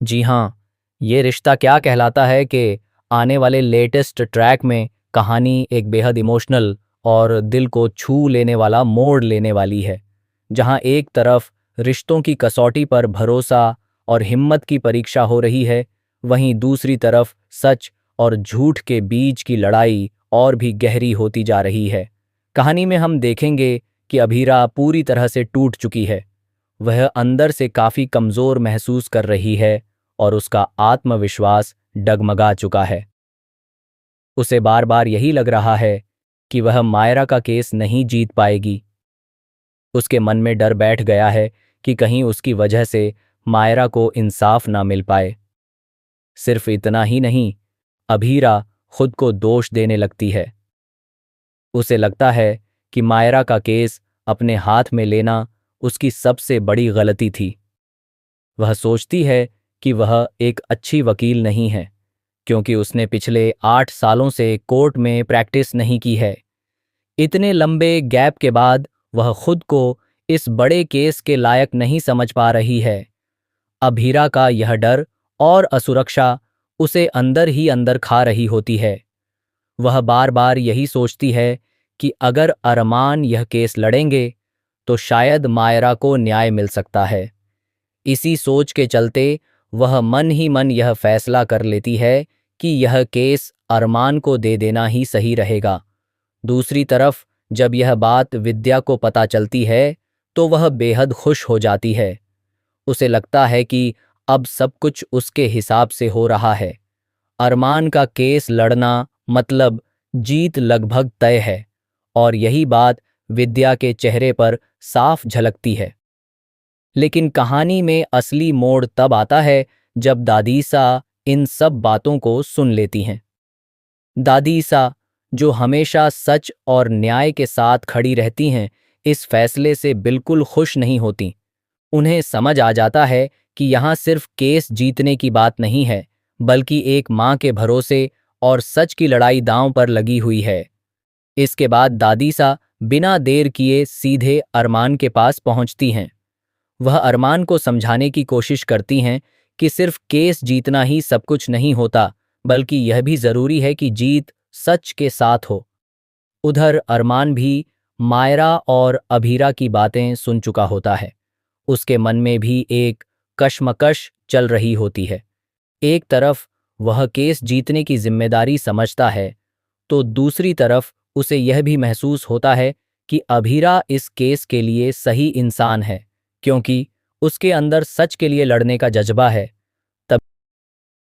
जी हाँ, ये रिश्ता क्या कहलाता है कि आने वाले लेटेस्ट ट्रैक में कहानी एक बेहद इमोशनल और दिल को छू लेने वाला मोड़ लेने वाली है, जहाँ एक तरफ रिश्तों की कसौटी पर भरोसा और हिम्मत की परीक्षा हो रही है, वहीं दूसरी तरफ सच और झूठ के बीच की लड़ाई और भी गहरी होती जा रही है। कहानी में हम देखेंगे कि अभीरा पूरी तरह से टूट चुकी है। वह अंदर से काफी कमजोर महसूस कर रही है और उसका आत्मविश्वास डगमगा चुका है। उसे बार बार यही लग रहा है कि वह मायरा का केस नहीं जीत पाएगी। उसके मन में डर बैठ गया है कि कहीं उसकी वजह से मायरा को इंसाफ ना मिल पाए। सिर्फ इतना ही नहीं, अभीरा खुद को दोष देने लगती है। उसे लगता है कि मायरा का केस अपने हाथ में लेना उसकी सबसे बड़ी गलती थी। वह सोचती है कि वह एक अच्छी वकील नहीं है, क्योंकि उसने पिछले 8 सालों से कोर्ट में प्रैक्टिस नहीं की है। इतने लंबे गैप के बाद वह खुद को इस बड़े केस के लायक नहीं समझ पा रही है। अभीरा का यह डर और असुरक्षा उसे अंदर ही अंदर खा रही होती है। वह बार बार यही सोचती है कि अगर अरमान यह केस लड़ेंगे तो शायद मायरा को न्याय मिल सकता है। इसी सोच के चलते वह मन ही मन यह फैसला कर लेती है कि यह केस अरमान को दे देना ही सही रहेगा। दूसरी तरफ जब यह बात विद्या को पता चलती है तो वह बेहद खुश हो जाती है। उसे लगता है कि अब सब कुछ उसके हिसाब से हो रहा है। अरमान का केस लड़ना मतलब जीत लगभग तय है, और यही बात विद्या के चेहरे पर साफ झलकती है। लेकिन कहानी में असली मोड़ तब आता है जब दादीसा इन सब बातों को सुन लेती हैं। दादीसा, जो हमेशा सच और न्याय के साथ खड़ी रहती हैं, इस फैसले से बिल्कुल खुश नहीं होती। उन्हें समझ आ जाता है कि यहाँ सिर्फ केस जीतने की बात नहीं है, बल्कि एक माँ के भरोसे और सच की लड़ाई दांव पर लगी हुई है। इसके बाद दादीसा बिना देर किए सीधे अरमान के पास पहुंचती हैं। वह अरमान को समझाने की कोशिश करती हैं कि सिर्फ केस जीतना ही सब कुछ नहीं होता, बल्कि यह भी जरूरी है कि जीत सच के साथ हो। उधर अरमान भी मायरा और अभीरा की बातें सुन चुका होता है। उसके मन में भी एक कश्मकश चल रही होती है। एक तरफ वह केस जीतने की जिम्मेदारी समझता है, तो दूसरी तरफ उसे यह भी महसूस होता है कि अभीरा इस केस के लिए सही इंसान है, क्योंकि उसके अंदर सच के लिए लड़ने का जज्बा है।